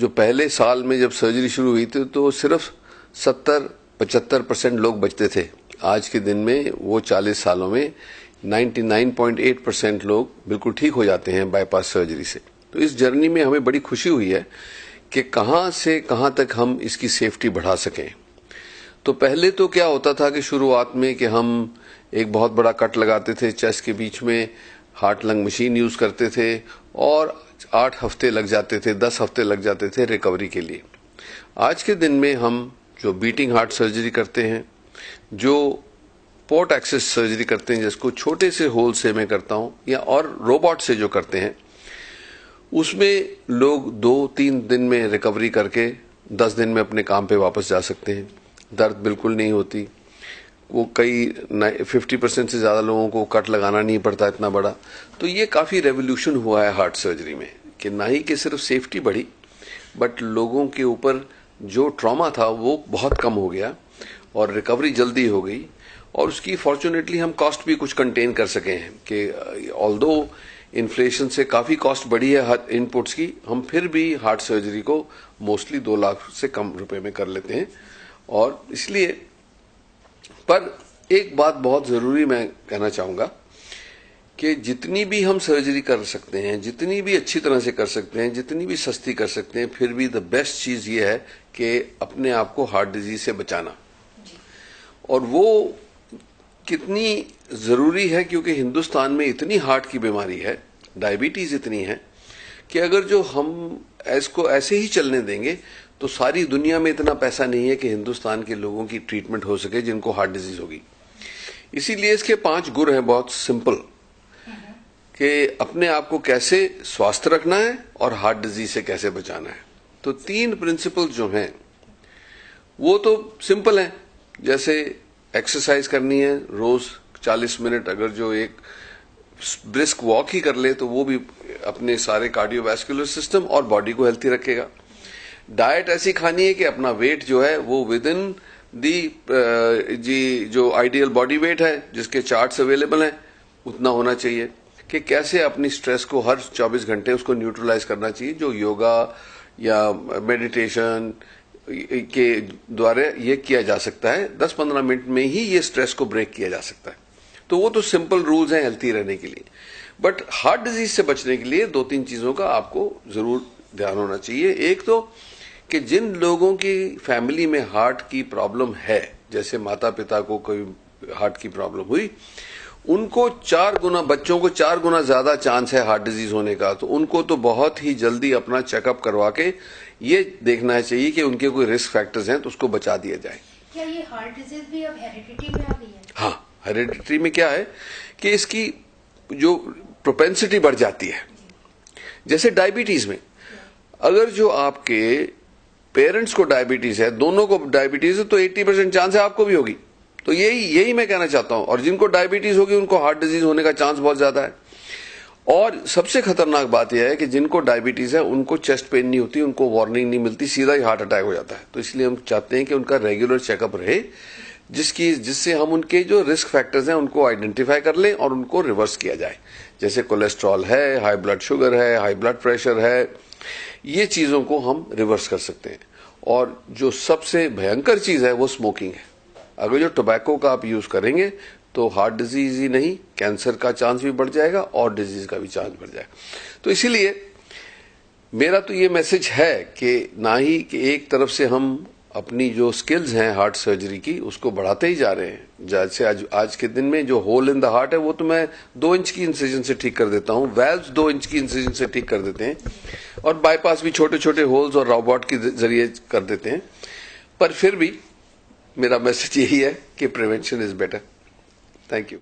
जो पहले साल में जब सर्जरी शुरू हुई थी तो सिर्फ 70-75% लोग बचते थे। आज के दिन में वो 40 सालों में 99.8% लोग बिल्कुल ठीक हो जाते हैं बाईपास सर्जरी से। तो इस जर्नी में हमें बड़ी खुशी हुई है कि कहां से कहां तक हम इसकी सेफ्टी बढ़ा सकें। तो पहले तो क्या होता था कि शुरुआत में कि हम एक बहुत बड़ा कट लगाते थे चेस्ट के बीच में, हार्ट लंग मशीन यूज करते थे और 8 हफ्ते लग जाते थे, 10 हफ्ते लग जाते थे रिकवरी के लिए। आज के दिन में हम जो बीटिंग हार्ट सर्जरी करते हैं, जो पोर्ट एक्सेस सर्जरी करते हैं जिसको छोटे से होल से मैं करता हूं, या और रोबोट से जो करते हैं, उसमें लोग 2-3 दिन में रिकवरी करके 10 दिन में अपने काम पे वापस जा सकते हैं। दर्द बिल्कुल नहीं होती। वो कई 50% से ज्यादा लोगों को कट लगाना नहीं पड़ता इतना बड़ा। तो ये काफी रेवोल्यूशन हुआ है हार्ट सर्जरी में कि ना ही कि सिर्फ सेफ्टी बढ़ी, बट लोगों के ऊपर जो ट्रॉमा था वो बहुत कम हो गया और रिकवरी जल्दी हो गई। और उसकी फॉर्चुनेटली हम कॉस्ट भी कुछ कंटेन कर सके हैं कि ऑल्दो इन्फ्लेशन से काफी कॉस्ट बढ़ी है हर इनपुट्स की, हम फिर भी हार्ट सर्जरी को मोस्टली 2 लाख से कम रुपए में कर लेते हैं। और इसलिए पर एक बात बहुत जरूरी मैं कहना चाहूंगा कि जितनी भी हम सर्जरी कर सकते हैं, जितनी भी अच्छी तरह से कर सकते हैं, जितनी भी सस्ती कर सकते हैं, फिर भी द बेस्ट चीज ये है कि अपने आप को हार्ट डिजीज से बचाना। और वो कितनी जरूरी है क्योंकि हिंदुस्तान में इतनी हार्ट की बीमारी है, डायबिटीज इतनी है कि अगर जो हम इसको ऐसे ही चलने देंगे तो सारी दुनिया में इतना पैसा नहीं है कि हिंदुस्तान के लोगों की ट्रीटमेंट हो सके जिनको हार्ट डिजीज होगी। इसीलिए इसके 5 गुर हैं बहुत सिंपल कि अपने आप को कैसे स्वस्थ रखना है और हार्ट डिजीज से कैसे बचाना है। तो 3 प्रिंसिपल जो हैं वो तो सिंपल हैं, जैसे एक्सरसाइज करनी है रोज 40 मिनट, अगर जो एक ब्रिस्क वॉक ही कर ले तो वो भी अपने सारे कार्डियोवैस्कुलर सिस्टम और बॉडी को हेल्थी रखेगा। डाइट ऐसी खानी है कि अपना वेट जो है वो विद इन दी जो आइडियल बॉडी वेट है जिसके चार्ट्स अवेलेबल हैं उतना होना चाहिए। कि कैसे अपनी स्ट्रेस को हर 24 घंटे उसको न्यूट्रलाइज करना चाहिए, जो योगा या मेडिटेशन के द्वारा ये किया जा सकता है। 10-15 मिनट में ही ये स्ट्रेस को ब्रेक किया जा सकता है। तो वो तो सिंपल रूल्स हैं हेल्थी रहने के लिए। बट हार्ट डिजीज से बचने के लिए 2-3 चीजों का आपको जरूर ध्यान होना चाहिए। एक तो कि जिन लोगों की फैमिली में हार्ट की प्रॉब्लम है, जैसे माता पिता को कोई हार्ट की प्रॉब्लम हुई, उनको 4 गुना, बच्चों को 4 गुना ज्यादा चांस है हार्ट डिजीज होने का। तो उनको तो बहुत ही जल्दी अपना चेकअप करवा के ये देखना चाहिए कि उनके कोई रिस्क फैक्टर्स हैं तो उसको बचा दिया जाए। क्या ये हार्ट डिजीज भी अब हेरिडिटी में आ गई है? हाँ, हेरिडिटी में क्या है कि इसकी जो प्रोपेंसिटी बढ़ जाती है। जैसे डायबिटीज में अगर जो आपके पेरेंट्स को डायबिटीज है, दोनों को डायबिटीज है, तो 80% चांस है आपको भी होगी। तो यही मैं कहना चाहता हूं। और जिनको डायबिटीज होगी उनको हार्ट डिजीज होने का चांस बहुत ज्यादा है। और सबसे खतरनाक बात यह है कि जिनको डायबिटीज है उनको चेस्ट पेन नहीं होती, उनको वार्निंग नहीं मिलती, सीधा ही हार्ट अटैक हो जाता है। तो इसलिए हम चाहते हैं कि उनका रेगुलर चेकअप रहे, जिससे हम उनके जो रिस्क फैक्टर्स हैं उनको आइडेंटिफाई कर लें और उनको रिवर्स किया जाए। जैसे कोलेस्ट्रॉल है, हाई ब्लड शुगर है, हाई ब्लड प्रेशर है, ये चीजों को हम रिवर्स कर सकते हैं। और जो सबसे भयंकर चीज है वो स्मोकिंग है। अगर जो टोबैको का आप यूज करेंगे तो हार्ट डिजीज ही नहीं, कैंसर का चांस भी बढ़ जाएगा और डिजीज का भी चांस बढ़ जाएगा। तो इसीलिए मेरा तो ये मैसेज है कि ना ही कि एक तरफ से हम अपनी जो स्किल्स हैं हार्ट सर्जरी की उसको बढ़ाते ही जा रहे हैं। जैसे आज के दिन में जो होल इन द हार्ट है वो तो मैं 2 इंच की इंसिजन से ठीक कर देता हूं, वेल्व्स 2 इंच की इंसिजन से ठीक कर देते हैं, और बाईपास भी छोटे छोटे होल्स और रोबोट के जरिए कर देते हैं। पर फिर भी मेरा मैसेज यही है कि prevention is better. Thank you.